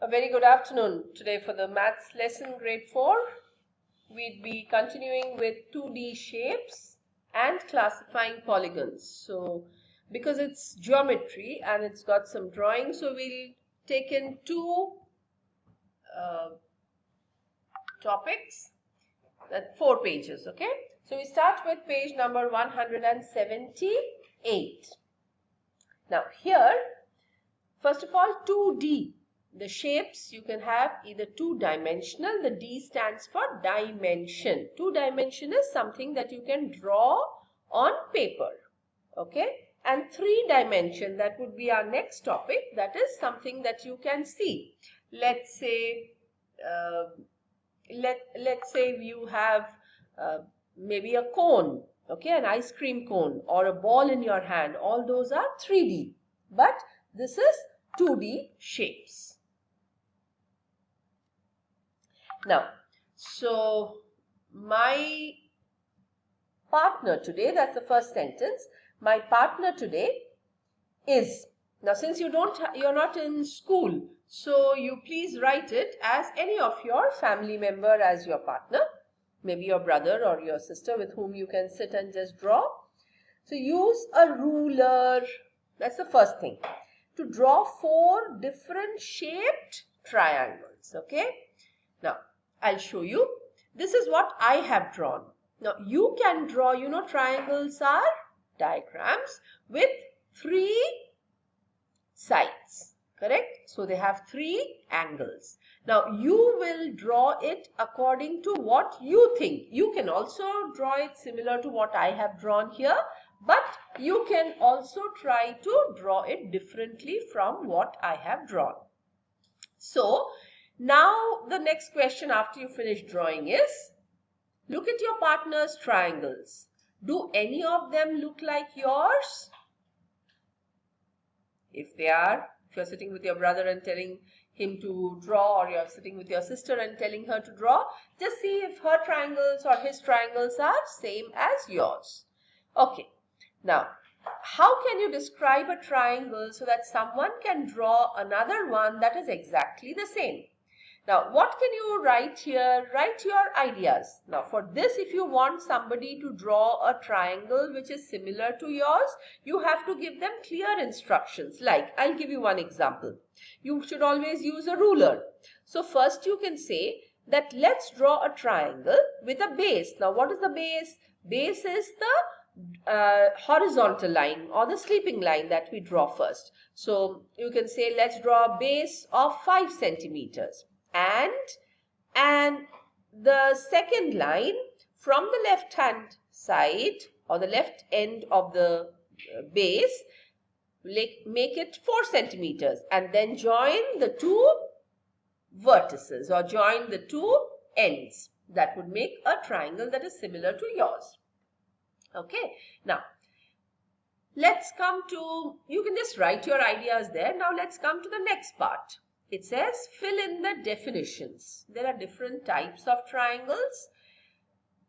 A very good afternoon. Today for the maths lesson grade 4, we'd be continuing with 2D shapes and classifying polygons. So because it's geometry and it's got some drawings, so we'll take in two topics, that's 4 pages, okay? So we start with page number 178. Now here, first of all, 2D. The shapes you can have either two-dimensional, the D stands for dimension. Two-dimension is something that you can draw on paper, okay? And three-dimension, that would be our next topic, that is something that you can see. Let's say, let's say you have maybe a cone, okay, an ice cream cone or a ball in your hand. All those are 3D, but this is 2D shapes. Now, so my partner today, that's the first sentence, my partner today is, now since you're not in school, so you please write it as any of your family member as your partner, maybe your brother or your sister with whom you can sit and just draw. So use a ruler, that's the first thing, to draw 4 different shaped triangles, okay? Now, I'll show you. This is what I have drawn. Now, you can draw, triangles are diagrams with 3 sides, correct? So, they have 3 angles. Now, you will draw it according to what you think. You can also draw it similar to what I have drawn here, but you can also try to draw it differently from what I have drawn. So, now the next question after you finish drawing is, look at your partner's triangles. Do any of them look like yours? If they are, if you're sitting with your brother and telling him to draw, or you're sitting with your sister and telling her to draw, just see if her triangles or his triangles are same as yours. Okay, now how can you describe a triangle so that someone can draw another one that is exactly the same? Now, what can you write here? Write your ideas. Now, for this, if you want somebody to draw a triangle which is similar to yours, you have to give them clear instructions. Like, I'll give you one example. You should always use a ruler. So, first you can say that let's draw a triangle with a base. Now, what is the base? Base is the horizontal line or the sleeping line that we draw first. So, you can say let's draw a base of 5 centimeters. And the second line from the left hand side or the left end of the base, make it 4 centimeters and then join the 2 vertices or join the 2 ends. That would make a triangle that is similar to yours. Okay, now let's come to, you can just write your ideas there. Now let's come to the next part. It says fill in the definitions. There are different types of triangles.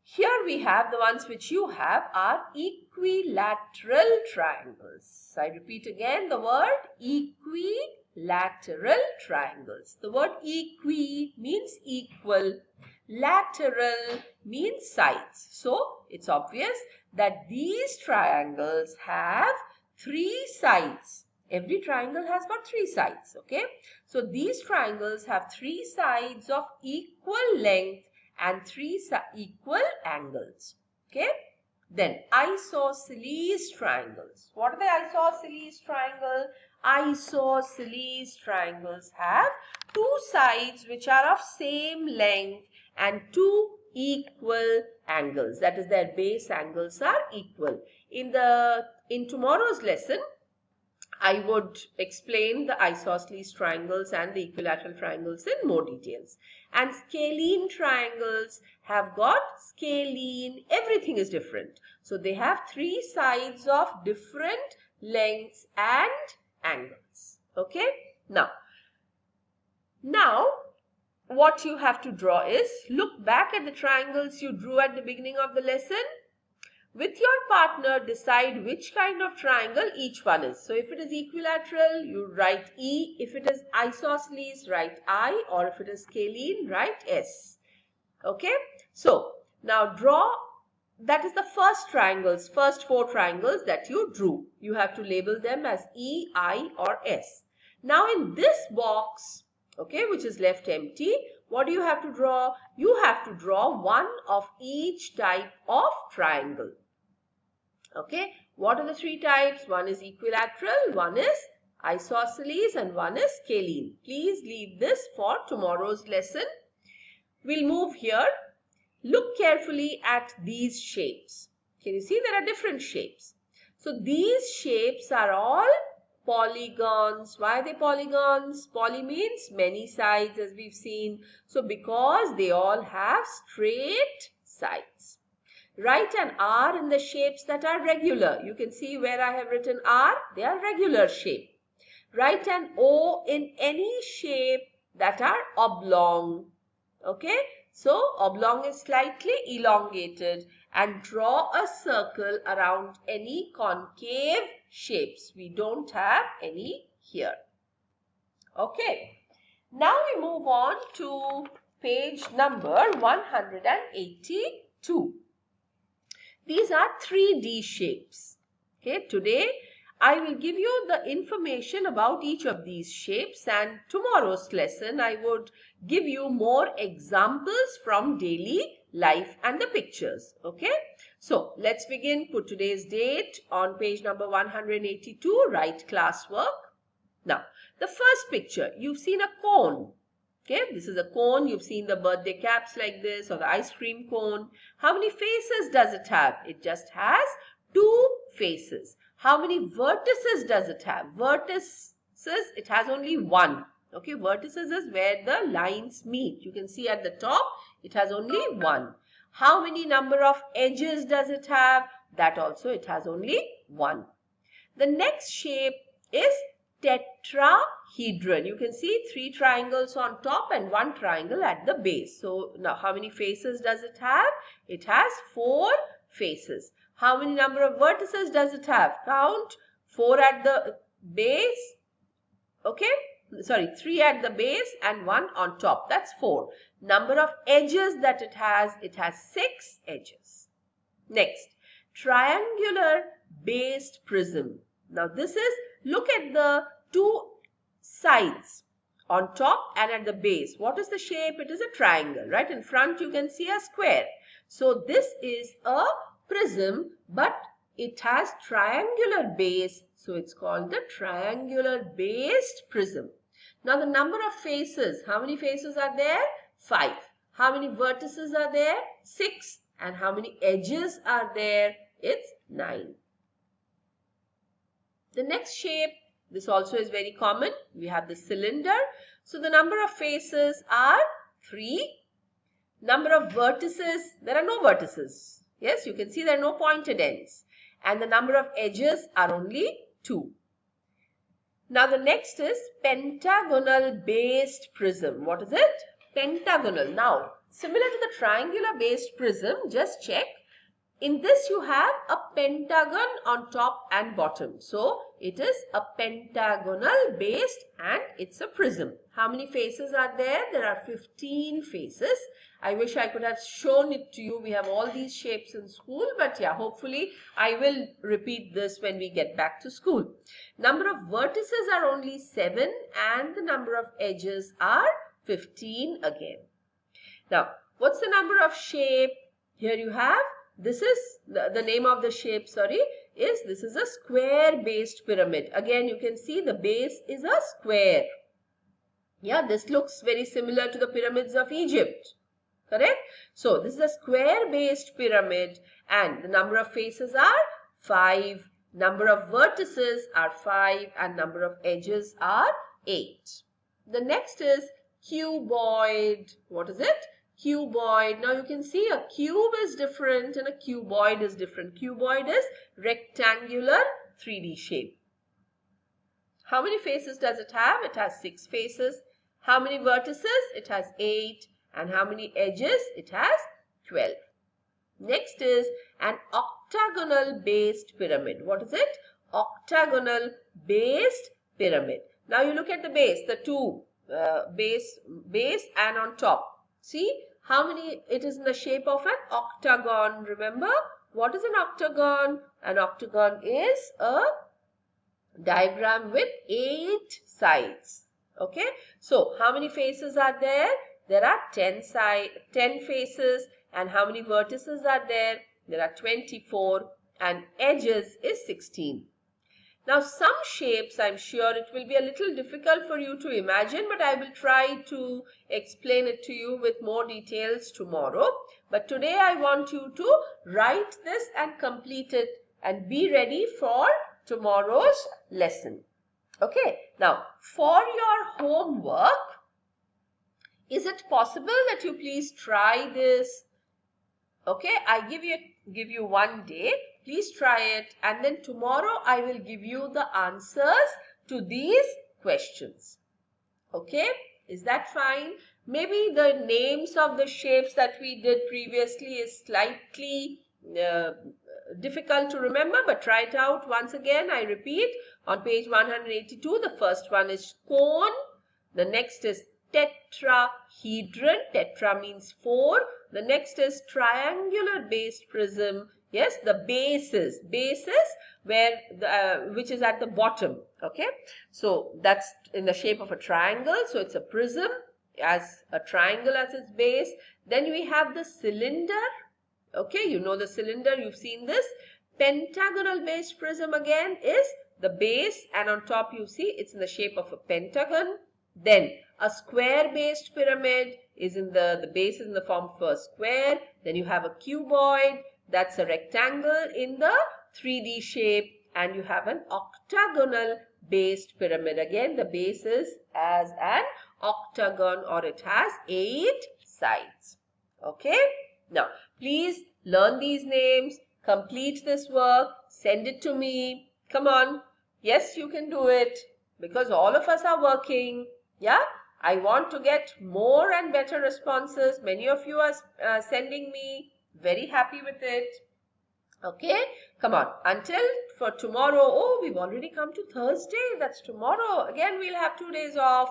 Here we have the ones which you have are equilateral triangles. I repeat again the word equilateral triangles. The word equi means equal. Lateral means sides. So it's obvious that these triangles have 3 sides. Every triangle has got 3 sides, okay? So these triangles have 3 sides of equal length and 3 equal angles, okay? Then isosceles triangles. What are the isosceles triangles? Isosceles triangles have 2 sides which are of same length and 2 equal angles. That is, their base angles are equal. In tomorrow's lesson, I would explain the isosceles triangles and the equilateral triangles in more details. And scalene triangles have got scalene, everything is different. So they have 3 sides of different lengths and angles. Okay? Now what you have to draw is, look back at the triangles you drew at the beginning of the lesson. With your partner, decide which kind of triangle each one is. So if it is equilateral, you write E. If it is isosceles, write I. Or if it is scalene, write S. Okay. So now draw. That is the first four triangles that you drew. You have to label them as E, I or S. Now in this box, okay, which is left empty, what do you have to draw? You have to draw one of each type of triangle. Okay, what are the three types? One is equilateral, one is isosceles and one is scalene. Please leave this for tomorrow's lesson. We'll move here. Look carefully at these shapes. Can you see there are different shapes? So these shapes are all polygons. Why are they polygons? Poly means many sides, as we've seen. So because they all have straight sides. Write an R in the shapes that are regular. You can see where I have written R. They are regular shape. Write an O in any shape that are oblong. Okay. So oblong is slightly elongated, and draw a circle around any concave shapes. We don't have any here. Okay. Now we move on to page number 182. These are 3D shapes. Okay, today I will give you the information about each of these shapes, and tomorrow's lesson I would give you more examples from daily life and the pictures. Okay, so let's begin. Put today's date on page number 182, write classwork. Now, the first picture, you've seen a cone. Okay, this is a cone. You've seen the birthday caps like this, or the ice cream cone. How many faces does it have? It just has 2 faces. How many vertices does it have? Vertices, it has only 1. Okay, vertices is where the lines meet. You can see at the top, it has only 1. How many number of edges does it have? That also it has only 1. The next shape is tetrahedron. You can see 3 triangles on top and 1 triangle at the base. So now how many faces does it have? It has 4 faces. How many number of vertices does it have? Count. 4 at the base. Okay. Sorry, 3 at the base and 1 on top. That's 4. Number of edges that it has 6 edges. Next, triangular based prism. Now this is, look at the 2 sides on top and at the base. What is the shape? It is a triangle, right? In front you can see a square. So this is a prism, but it has triangular base. So it's called the triangular based prism. Now the number of faces. How many faces are there? 5. How many vertices are there? 6. And how many edges are there? It's 9. The next shape, this also is very common. We have the cylinder. So the number of faces are 3. Number of vertices, there are no vertices. Yes, you can see there are no pointed ends. And the number of edges are only 2. Now the next is pentagonal based prism. What is it? Pentagonal. Now, similar to the triangular based prism, just check. In this you have a pentagon on top and bottom. So it is a pentagonal based and it's a prism. How many faces are there? There are 15 faces. I wish I could have shown it to you. We have all these shapes in school, but yeah, hopefully I will repeat this when we get back to school. Number of vertices are only 7 and the number of edges are 15 again. Now, what's the number of shape? Here you have, this is the name of the shape, this is a square based pyramid. Again, you can see the base is a square. Yeah, this looks very similar to the pyramids of Egypt. Correct? So, this is a square based pyramid and the number of faces are 5. Number of vertices are 5 and number of edges are 8. The next is cuboid. What is it? Cuboid. Now you can see a cube is different and a cuboid is different. Cuboid is rectangular 3D shape. How many faces does it have? It has 6 faces. How many vertices? It has 8. And how many edges? It has 12. Next is an octagonal based pyramid. What is it? Octagonal based pyramid. Now you look at the base, the two base and on top. See how many it is in the shape of an octagon. Remember what is an octagon? An octagon is a diagram with 8 sides. Okay, so how many faces are there? There are 10 faces. And how many vertices are there? There are 24, and edges is 16. Now some shapes, I'm sure it will be a little difficult for you to imagine, but I will try to explain it to you with more details tomorrow. But today I want you to write this and complete it and be ready for tomorrow's lesson. Okay, now for your homework, is it possible that you please try this? Okay, I give you one day. Please try it, and then tomorrow I will give you the answers to these questions. Okay, is that fine? Maybe the names of the shapes that we did previously is slightly difficult to remember, but try it out once again. I repeat, on page 182, the first one is cone. The next is tetrahedron. Tetra means 4. The next is triangular based prism. Yes, the bases where which is at the bottom. Okay, so that's in the shape of a triangle. So it's a prism as a triangle as its base. Then we have the cylinder. Okay, you know the cylinder, you've seen this. Pentagonal based prism again is the base, and on top you see it's in the shape of a pentagon. Then a square based pyramid is in the base is in the form of a square. Then you have a cuboid, that's a rectangle in the 3D shape, and you have an octagonal based pyramid. Again, the base is as an octagon, or it has 8 sides. Okay, now please learn these names, complete this work, send it to me. Come on, yes, you can do it, because all of us are working. Yeah, I want to get more and better responses. Many of you are sending me. Very happy with it. Okay, come on. Until for tomorrow. Oh, we've already come to Thursday. That's tomorrow. Again, we'll have 2 days off.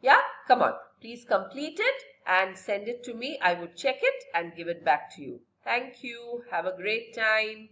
Yeah, come on. Please complete it and send it to me. I would check it and give it back to you. Thank you. Have a great time.